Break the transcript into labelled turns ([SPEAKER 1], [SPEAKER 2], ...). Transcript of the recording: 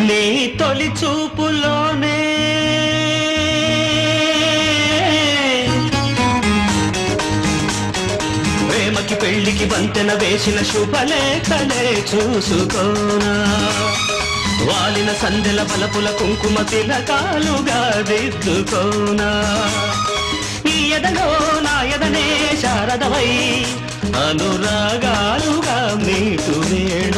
[SPEAKER 1] నీ తొలి చూపులోనే ప్రేమకి పెళ్లికి వంతెన వేసిన శుభలేఖలే చూసుకోనా వాలిన సందెల బలపుల కుంకుమ తిలకాలుగా దిద్దుకోనా ఈ ఎదలో నా ఎదనే శారదవై అనురాగాలుగా మీటు వేళ